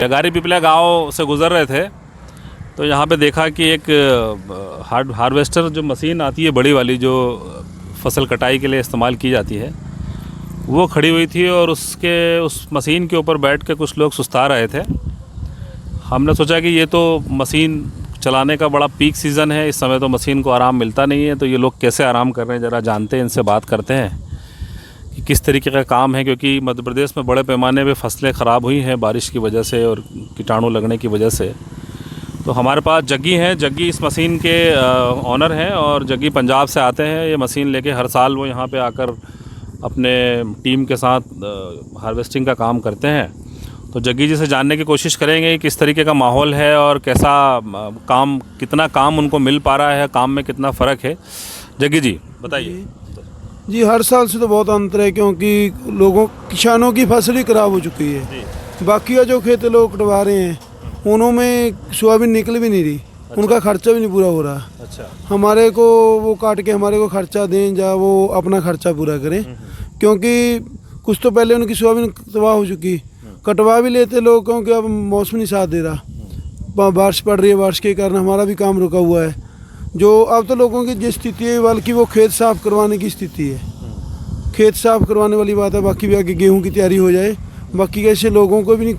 टगारी पिपला गांव से गुज़र रहे थे तो यहाँ पे देखा कि एक हार्वेस्टर जो मशीन आती है बड़ी वाली जो फसल कटाई के लिए इस्तेमाल की जाती है वो खड़ी हुई थी और उस मशीन के ऊपर बैठ के कुछ लोग सुस्ता रहे थे। हमने सोचा कि ये तो मशीन चलाने का बड़ा पीक सीज़न है, इस समय तो मशीन को आराम मिलता नहीं है, तो ये लोग कैसे आराम कर रहे हैं ज़रा जानते हैं, इनसे बात करते हैं कि किस तरीके का काम है। क्योंकि मध्य प्रदेश में बड़े पैमाने पे फसलें ख़राब हुई हैं बारिश की वजह से और कीटाणु लगने की वजह से। तो हमारे पास जग्गी हैं, जग्गी इस मशीन के ऑनर हैं और जग्गी पंजाब से आते हैं। ये मशीन लेके हर साल वो यहाँ पे आकर अपने टीम के साथ हार्वेस्टिंग का काम करते हैं। तो जग्गी जी से जानने की कोशिश करेंगे किस तरीके का माहौल है और कैसा काम, कितना काम उनको मिल पा रहा है, काम में कितना फ़र्क है। जग्गी जी बताइए। जी हर साल से तो बहुत अंतर है, क्योंकि किसानों की फसल ही खराब हो चुकी है। बाकी का जो खेत लोग कटवा रहे हैं उनमें सोयाबीन निकल भी नहीं रही। अच्छा। उनका खर्चा भी नहीं पूरा हो रहा। अच्छा। हमारे को वो काट के हमारे को खर्चा दें या वो अपना खर्चा पूरा करें, क्योंकि कुछ तो पहले उनकी सोयाबीन तबाह हो चुकी। कटवा भी लेते लोग, क्योंकि अब मौसम नहीं साथ दे रहा, बारिश पड़ रही है, बारिश के कारण हमारा भी काम रुका हुआ है। जो अब तो लोगों की जो स्थिति है बल्कि वो खेत साफ़ करवाने की स्थिति है, खेत साफ़ करवाने वाली बात है। बाकी भी आगे गेहूं की तैयारी हो जाए, बाकी कैसे लोगों को भी नहीं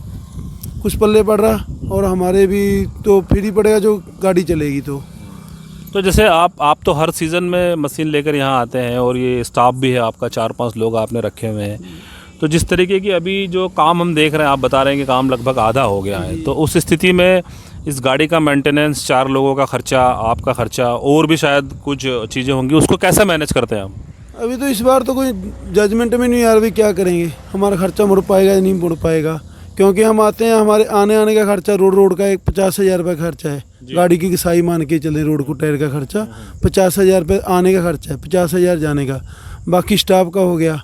कुछ पल्ले पड़ रहा और हमारे भी तो फिर ही पड़ेगा जो गाड़ी चलेगी। तो जैसे आप तो हर सीज़न में मशीन लेकर यहाँ आते हैं और ये स्टाफ भी है आपका, 4-5 लोग आपने रखे हुए हैं। तो जिस तरीके की अभी जो काम हम देख रहे हैं, आप बता रहे हैं कि काम लगभग आधा हो गया है, तो उस स्थिति में इस गाड़ी का मेंटेनेंस, 4 लोगों का खर्चा, आपका खर्चा और भी शायद कुछ चीज़ें होंगी, उसको कैसे मैनेज करते हैं आप? अभी तो इस बार तो कोई जजमेंट में नहीं आ रहा क्या करेंगे, हमारा खर्चा मुड़ पाएगा या नहीं मुड़ पाएगा। क्योंकि हम आते हैं, हमारे आने का खर्चा रोड का 50,000 रुपये खर्चा है। गाड़ी की घिसाई मान के चले, रोड को टायर का खर्चा 50,000 रुपये आने का खर्चा है, 50,000 जाने का। बाकी स्टाफ का हो गया,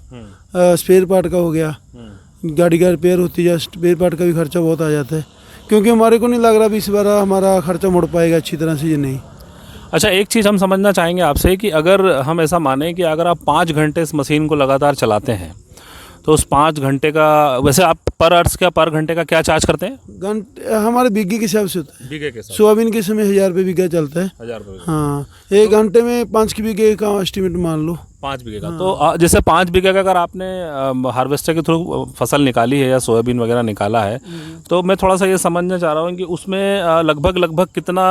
स्पेयर पार्ट का हो गया, गाड़ी का रिपेयर होती है, स्पेयर पार्ट का भी खर्चा बहुत आ जाता है। क्योंकि हमारे को नहीं लग रहा भी इस बार हमारा खर्चा मुड़ पाएगा अच्छी तरह से, ये नहीं। अच्छा, एक चीज़ हम समझना चाहेंगे आपसे कि अगर हम ऐसा माने कि अगर आप 5 घंटे इस मशीन को लगातार चलाते हैं तो उस 5 घंटे का, वैसे आप पर घंटे का क्या चार्ज करते हैं? घंटे हमारे बीघे के हिसाब से होता है। बीघे के हिसाब? सोयाबीन के समय 1000 रुपये बीघा चलता है। 1000 रुपये? हाँ, 1 घंटे में 5 के बीघे का एस्टिमेट मान लो। 5 बीघे का? हाँ। तो जैसे 5 बीघे का अगर आपने हार्वेस्टर के थ्रू फसल निकाली है या सोयाबीन वगैरह निकाला है, तो मैं थोड़ा सा ये समझना चाह रहा हूँ कि उसमें लगभग कितना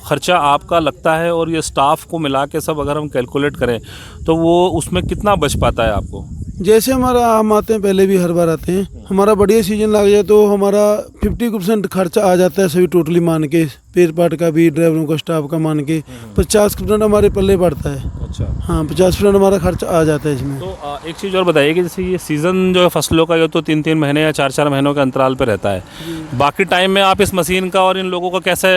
खर्चा आपका लगता है, और ये स्टाफ को मिला के सब अगर हम कैलकुलेट करें तो वो उसमें कितना बच पाता है आपको? जैसे हम आते हैं, पहले भी हर बार आते हैं, हमारा बढ़िया सीजन लग जाए तो हमारा 50% खर्चा आ जाता है सभी टोटली मान के, पेयर पार्ट का भी, ड्राइवरों का, स्टाफ का मान के 50% हमारे पल्ले पड़ता है। अच्छा। हाँ, 50% हमारा खर्चा आ जाता है इसमें। तो एक चीज़ और बताइए कि जैसे ये सीज़न जो है फसलों का, ये तो 3-3 महीने या 4-4 महीनों के अंतराल पर रहता है, बाकी टाइम में आप इस मशीन का और इन लोगों का कैसे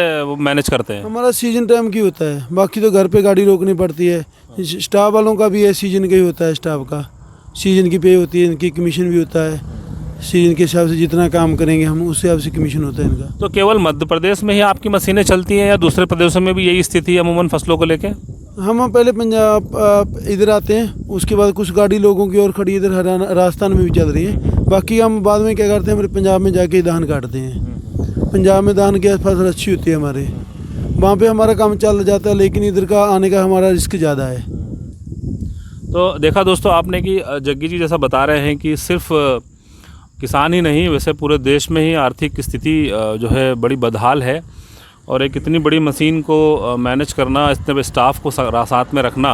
मैनेज करते हैं? हमारा सीजन टाइम की होता है, बाकी तो घर पर गाड़ी रोकनी पड़ती है। स्टाफ वालों का भी है, सीजन का ही होता है, स्टाफ का सीजन की पे होती है, इनकी कमीशन भी होता है। सीजन के हिसाब से जितना काम करेंगे हम, उस हिसाब से कमीशन होता है इनका। तो केवल मध्य प्रदेश में ही आपकी मशीनें चलती हैं या दूसरे प्रदेशों में भी यही स्थिति है अमूमन फसलों को लेके? हम पहले पंजाब इधर आते हैं, उसके बाद कुछ गाड़ी लोगों की और खड़ी इधर हरियाणा, राजस्थान में भी चल रही है। बाकी हम बाद में क्या करते हैं, हमारे पंजाब में जाके धान काटते हैं। पंजाब में धान की फसल अच्छी होती है हमारे, वहाँ पर हमारा काम चल जाता है, लेकिन इधर का आने का हमारा रिस्क ज़्यादा है। तो देखा दोस्तों आपने कि जग्गी जी जैसा बता रहे हैं कि सिर्फ किसान ही नहीं, वैसे पूरे देश में ही आर्थिक स्थिति जो है बड़ी बदहाल है, और एक इतनी बड़ी मशीन को मैनेज करना, इतने स्टाफ को साथ में रखना,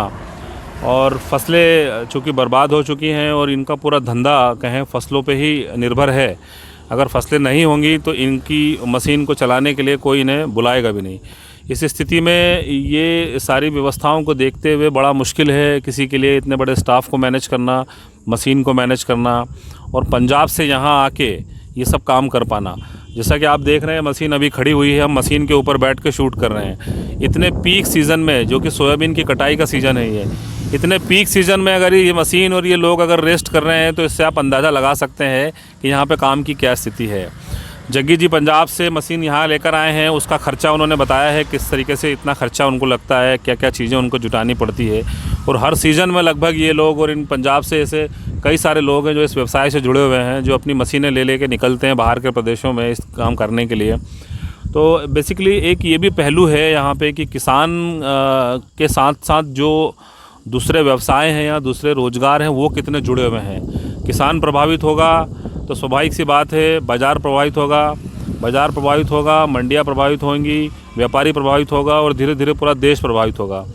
और फसलें चूँकि बर्बाद हो चुकी हैं और इनका पूरा धंधा कहें फसलों पे ही निर्भर है। अगर फसलें नहीं होंगी तो इनकी मशीन को चलाने के लिए कोई इन्हें बुलाएगा भी नहीं। इस स्थिति में ये सारी व्यवस्थाओं को देखते हुए बड़ा मुश्किल है किसी के लिए इतने बड़े स्टाफ को मैनेज करना, मशीन को मैनेज करना, और पंजाब से यहाँ आके ये सब काम कर पाना। जैसा कि आप देख रहे हैं मशीन अभी खड़ी हुई है, हम मशीन के ऊपर बैठ के शूट कर रहे हैं। इतने पीक सीज़न में, जो कि सोयाबीन की कटाई का सीज़न है ये, इतने पीक सीज़न में अगर ये मशीन और ये लोग अगर रेस्ट कर रहे हैं तो इससे आप अंदाज़ा लगा सकते हैं कि यहाँ पे काम की क्या स्थिति है। जग्गी जी पंजाब से मशीन यहाँ लेकर आए हैं, उसका ख़र्चा उन्होंने बताया है किस तरीके से इतना ख़र्चा उनको लगता है, क्या क्या चीज़ें उनको जुटानी पड़ती है, और हर सीज़न में लगभग ये लोग और इन पंजाब से ऐसे कई सारे लोग हैं जो इस व्यवसाय से जुड़े हुए हैं, जो अपनी मशीनें ले लेके निकलते हैं बाहर के प्रदेशों में इस काम करने के लिए। तो बेसिकली एक ये भी पहलू है यहाँ पे कि किसान के साथ साथ जो दूसरे व्यवसाय हैं या दूसरे रोज़गार हैं वो कितने जुड़े हुए हैं। किसान प्रभावित होगा तो स्वाभाविक सी बात है बाज़ार प्रभावित होगा, बाज़ार प्रभावित होगा, मंडियाँ प्रभावित होंगी, व्यापारी प्रभावित होगा और धीरे धीरे पूरा देश प्रभावित होगा।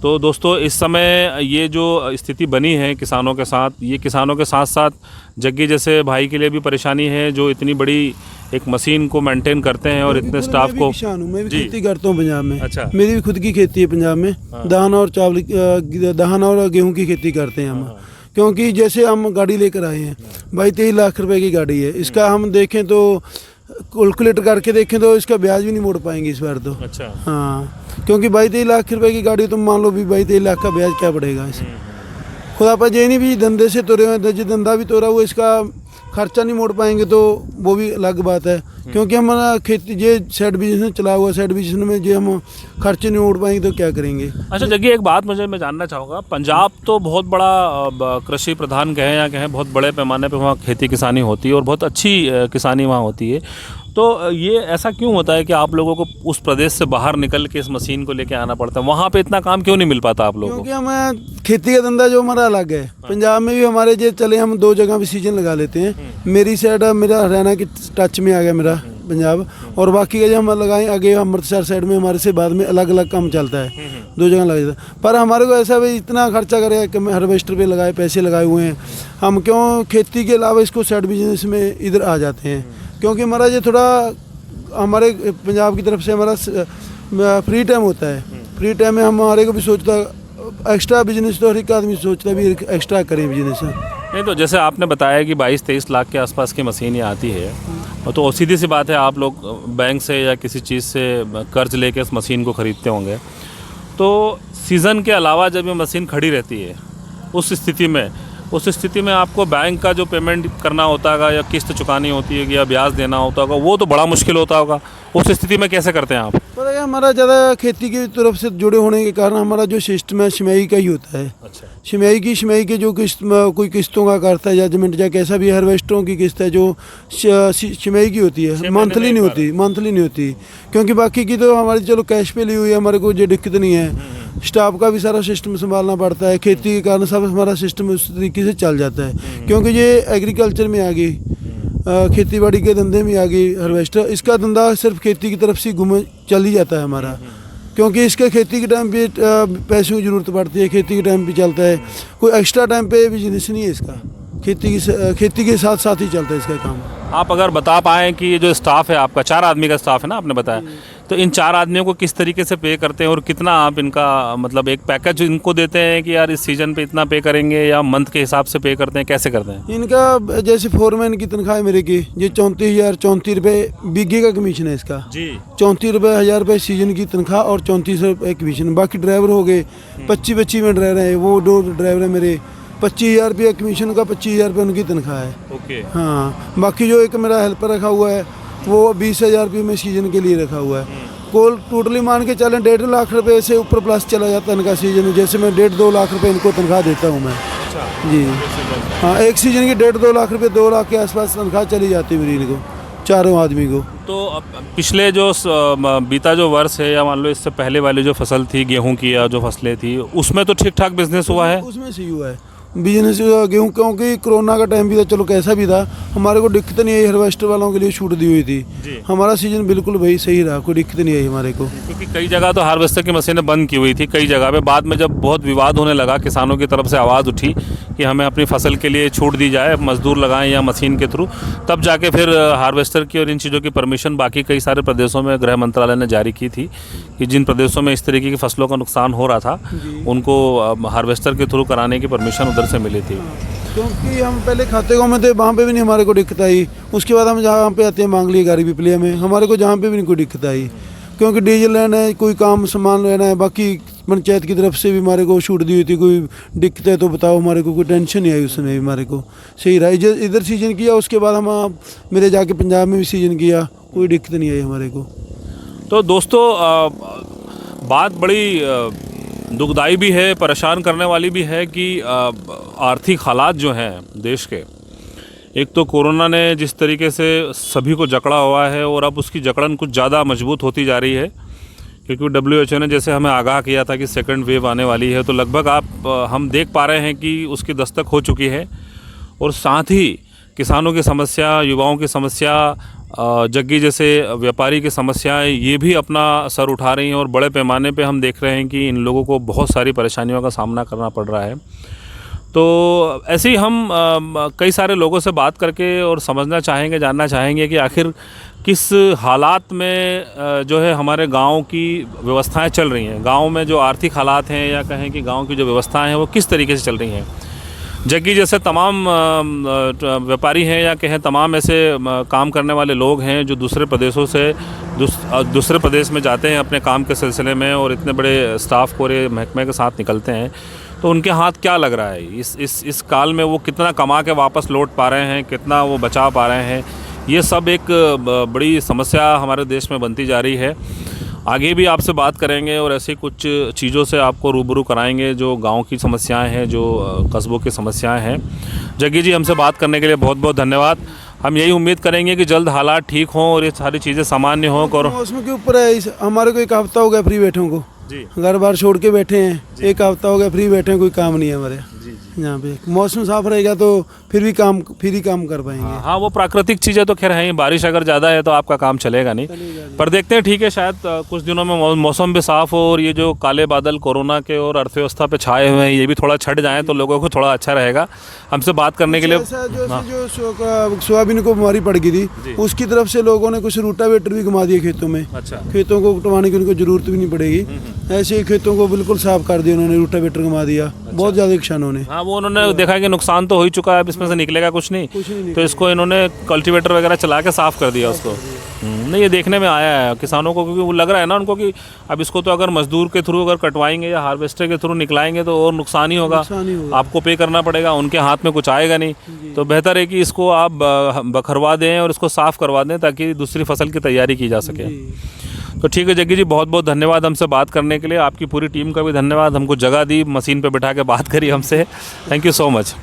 तो दोस्तों इस समय ये जो स्थिति बनी है किसानों के साथ, ये किसानों के साथ साथ जग्गी जैसे भाई के लिए भी परेशानी है जो इतनी बड़ी एक मशीन को मेंटेन करते हैं और इतने स्टाफ को। किसान हूँ, मैं भी जी। खेती करता हूँ पंजाब में। अच्छा। मेरी भी खुद की खेती है पंजाब में। धान और चावल, धान और गेहूँ की खेती करते हैं हम। क्योंकि जैसे हम गाड़ी लेकर आए हैं, 22-23 लाख रुपए की गाड़ी है। इसका हम देखें तो कैलकुलेट करके देखें तो इसका ब्याज भी नहीं मोड़ पाएंगे इस बार तो। अच्छा। हाँ, क्योंकि 22-23 लाख रुपए की गाड़ी तुम मान लो भी 22-23 लाख का ब्याज क्या पड़ेगा इसे। खुदा पर ये नहीं भी धंधे से तोड़े हुए, जो धंधा भी तोड़ा वो इसका खर्चा नहीं मोड़ पाएंगे तो वो भी अलग बात है। क्योंकि हमारा खेती ये साइड बिजनेस चला हुआ, साइड बिजनेस में जो हम खर्चे नहीं मोड़ पाएंगे तो क्या करेंगे। अच्छा जग्गी, एक बात मैं जानना चाहूँगा, पंजाब तो बहुत बड़ा कृषि प्रधान कहें या कहें बहुत बड़े पैमाने पे वहाँ खेती किसानी होती है और बहुत अच्छी किसानी वहाँ होती है। तो ये ऐसा क्यों होता है कि आप लोगों को उस प्रदेश से बाहर निकल के इस मशीन को लेके आना पड़ता है? वहाँ पे इतना काम क्यों नहीं मिल पाता आप लोगों को? क्योंकि हमें खेती का धंधा जो हमारा अलग है। पंजाब में भी हमारे जो चले, हम 2 जगह भी सीजन लगा लेते हैं। मेरी साइड मेरा हरियाणा की टच में आ गया मेरा पंजाब, और बाकी का जो हम लगाएं आगे अमृतसर साइड में हमारे से बाद में अलग अलग काम चलता है। 2 जगह लगा देता है। पर हमारे को ऐसा भाई इतना खर्चा करेगा कि हार्वेस्टर पे लगाए, पैसे लगाए हुए हैं हम, क्यों खेती के अलावा इसको साइड बिजनेस में इधर आ जाते हैं। क्योंकि हमारा ये थोड़ा हमारे पंजाब की तरफ से हमारा फ्री टाइम होता है। फ्री टाइम में हमारे को भी सोचता एक्स्ट्रा बिजनेस, तो हर एक आदमी सोचता भी एक्स्ट्रा करें बिजनेस। नहीं तो जैसे आपने बताया कि 22-23 लाख के आसपास की मशीन ये आती है, और तो सीधी सी बात है आप लोग बैंक से या किसी चीज़ से कर्ज लेके इस मशीन को ख़रीदते होंगे। तो सीज़न के अलावा जब ये मशीन खड़ी रहती है उस स्थिति में आपको बैंक का जो पेमेंट करना होता है या किस्त चुकानी होती है या ब्याज देना होता होगा, वो तो बड़ा मुश्किल होता होगा। उस स्थिति में कैसे करते हैं आप? पता है हमारा ज़्यादा खेती की तरफ से जुड़े होने के कारण हमारा जो सिस्टम है छिमाई का ही होता है। अच्छा। छिमाई के जो किस्त, कोई किस्तों का करता है जजमेंट या कैसा भी, हार्वेस्टरों की किस्त है जो छिमाई की होती है, मंथली नहीं होती। क्योंकि बाकी की तो हमारी चलो कैश पे ली हुई है, हमारे को जो दिक्कत नहीं है। स्टाफ का भी सारा सिस्टम संभालना पड़ता है, खेती के कारण सब हमारा सिस्टम उस तरीके से चल जाता है। क्योंकि ये एग्रीकल्चर में आ गई, खेती बाड़ी के धंधे में आ गई हार्वेस्टर। इसका धंधा सिर्फ खेती की तरफ से चल ही जाता है हमारा। क्योंकि इसके खेती के टाइम पे पैसों की ज़रूरत पड़ती है, खेती के टाइम पे चलता है। कोई एक्स्ट्रा टाइम पे बिजनेस नहीं है इसका, खेती के साथ साथ ही चलता है इसका काम। आप अगर बता पाएँ कि ये जो स्टाफ है आपका, 4 आदमी का स्टाफ है ना आपने बताया, तो इन 4 आदमियों को किस तरीके से पे करते हैं और कितना आप इनका मतलब एक पैकेज इनको देते हैं कि यार इस सीज़न पे इतना पे करेंगे, या मंथ के हिसाब से पे करते हैं, कैसे करते हैं? इनका जैसे फोरमैन की तनख्वाह है मेरे की, ये 34 रुपये बीघे का कमीशन है इसका जी। 34,000 रुपये सीजन की तनख्वाह और 34 रुपये कमीशन। बाकी ड्राइवर हो गए 25 में ड्राइवर है, वो 2 ड्राइवर है मेरे। 25,000 रुपये कमीशन का, 25,000 रुपये उनकी तनख्वाह है। ओके। हाँ, बाकी जो एक मेरा हेल्पर रखा हुआ है वो 20,000 रुपये में सीजन के लिए रखा हुआ है। कोल टोटली मान के चलें 1.5 लाख रुपए से ऊपर प्लस चला जाता है इनका सीजन में। जैसे मैं 1.5-2 लाख रुपए इनको तनख्वाह देता हूँ मैं। अच्छा। जी हाँ, एक सीजन की 1.5-2 लाख रुपए, 2 लाख के आसपास तनख्वाह चली जाती है मेरी इनको, 4 आदमी को। तो पिछले जो बीता जो वर्ष है या मान लो इससे पहले वाली जो फसल थी गेहूं की या जो फसलें थी, उसमें तो ठीक ठाक बिजनेस हुआ है? उसमें सही हुआ है बिजनेस गेहूँ, क्योंकि कोरोना का टाइम भी था, चलो कैसा भी था हमारे को दिक्कत नहीं आई। हार्वेस्टर वालों के लिए छूट दी हुई थी, हमारा सीजन बिल्कुल भाई सही रहा, कोई दिक्कत नहीं आई हमारे को। क्योंकि कई जगह तो हार्वेस्टर की मशीनें बंद की हुई थी, कई जगह पे बाद में जब बहुत विवाद होने लगा, किसानों की तरफ से आवाज़ उठी कि हमें अपनी फसल के लिए छूट दी जाए, मजदूर लगाएं या मशीन के थ्रू, तब जाके फिर हार्वेस्टर की और इन चीज़ों की परमिशन बाकी कई सारे प्रदेशों में गृह मंत्रालय ने जारी की थी कि जिन प्रदेशों में इस तरीके की फसलों का नुकसान हो रहा था उनको हार्वेस्टर के थ्रू कराने की परमिशन उधर से मिली थी। क्योंकि हम पहले खाते गाँव में थे, वहाँ पे भी नहीं हमारे को दिक्कत आई। उसके बाद हम जहाँ पे आते हैं मांग लिए गाड़ी पिपलिया में, हमारे को जहाँ पे भी नहीं कोई दिक्कत आई। क्योंकि डीजल लेना है, कोई काम सामान लेना है, बाकी पंचायत की तरफ से भी हमारे को छूट दी हुई थी। कोई दिक्कत है तो बताओ, हमारे को कोई टेंशन नहीं आई उसमें भी, हमारे को सही रहा। इधर सीजन किया, उसके बाद हम मेरे जाके पंजाब में भी सीजन किया, कोई दिक्कत नहीं आई हमारे को। तो दोस्तों बात बड़ी दुखदाई भी है, परेशान करने वाली भी है कि आर्थिक हालात जो हैं देश के, एक तो कोरोना ने जिस तरीके से सभी को जकड़ा हुआ है और अब उसकी जकड़न कुछ ज़्यादा मजबूत होती जा रही है, क्योंकि WHO ने जैसे हमें आगाह किया था कि सेकंड वेव आने वाली है, तो लगभग हम देख पा रहे हैं कि उसकी दस्तक हो चुकी है। और साथ ही किसानों की समस्या, युवाओं की समस्या, जग्गी जैसे व्यापारी की समस्याएं, ये भी अपना सर उठा रही हैं और बड़े पैमाने पे हम देख रहे हैं कि इन लोगों को बहुत सारी परेशानियों का सामना करना पड़ रहा है। तो ऐसे ही हम कई सारे लोगों से बात करके और समझना चाहेंगे, जानना चाहेंगे कि आखिर किस हालात में जो है हमारे गांव की व्यवस्थाएं चल रही हैं, गांव में जो आर्थिक हालात हैं या कहें कि गांव की जो व्यवस्थाएं हैं वो किस तरीके से चल रही हैं। जग्गी जैसे तमाम व्यापारी हैं या कहें तमाम ऐसे काम करने वाले लोग हैं जो दूसरे प्रदेशों से दूसरे प्रदेश में जाते हैं अपने काम के सिलसिले में और इतने बड़े स्टाफ को महकमे के साथ निकलते हैं, तो उनके हाथ क्या लग रहा है इस काल में, वो कितना कमा के वापस लौट पा रहे हैं, कितना वो बचा पा रहे हैं, ये सब एक बड़ी समस्या हमारे देश में बनती जा रही है। आगे भी आपसे बात करेंगे और ऐसी कुछ चीज़ों से आपको रूबरू कराएंगे जो गांव की समस्याएं हैं, जो कस्बों की समस्याएं हैं। जग्गी जी, हमसे बात करने के लिए बहुत बहुत धन्यवाद। हम यही उम्मीद करेंगे कि जल्द हालात ठीक हों और ये सारी चीज़ें सामान्य हों। और मौसम के ऊपर है, हमारे को एक हफ्ता हो गया फ्री बैठों को जी, घर बार छोड़ के बैठे हैं, एक हफ्ता हो गया फ्री बैठे हैं, कोई काम नहीं है हमारे यहाँ पे। मौसम साफ रहेगा तो फिर ही काम कर पाएंगे। हाँ, वो प्राकृतिक चीज़ें तो खैर हैं, बारिश अगर ज़्यादा है तो आपका काम चलेगा नहीं, पर देखते हैं, ठीक है, शायद कुछ दिनों में मौसम भी साफ हो और ये जो काले बादल कोरोना के और अर्थव्यवस्था पे छाए हुए हैं ये भी थोड़ा छट जाएं तो लोगों को थोड़ा अच्छा रहेगा। हमसे बात करने के लिए जो सोयाबीन को बीमारी पड़ गई थी, उसकी तरफ से लोगों ने कुछ रूटावेटर भी घुमा दिए खेतों में। अच्छा, खेतों को कटवाने की उनको जरूरत भी नहीं पड़ेगी, ऐसे ही खेतों को बिल्कुल साफ कर दिया उन्होंने, रूटावेटर घुमा दिया। बहुत ज़्यादा किसानों ने, हाँ, वो उन्होंने देखा कि नुकसान तो हो ही चुका है, अब इसमें से निकलेगा कुछ नहीं, तो इसको इन्होंने कल्टीवेटर वगैरह चला के साफ कर दिया उसको। नहीं, ये देखने में आया है किसानों को, क्योंकि वो लग रहा है ना उनको कि अब इसको तो अगर मजदूर के थ्रू अगर कटवाएंगे या हार्वेस्टर के थ्रू निकलाएंगे तो और नुकसान ही होगा, आपको पे करना पड़ेगा, उनके हाथ में कुछ आएगा नहीं। तो बेहतर है कि इसको आप बखरवा दें और इसको साफ़ करवा दें ताकि दूसरी फसल की तैयारी की जा सके। तो ठीक है जग्गी जी, बहुत बहुत धन्यवाद हमसे बात करने के लिए। आपकी पूरी टीम का भी धन्यवाद, हमको जगह दी, मशीन पे बिठा के बात करी हमसे। Thank you so much.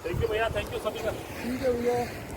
Thank you भैया, थैंक यू सभी का। ठीक है भैया।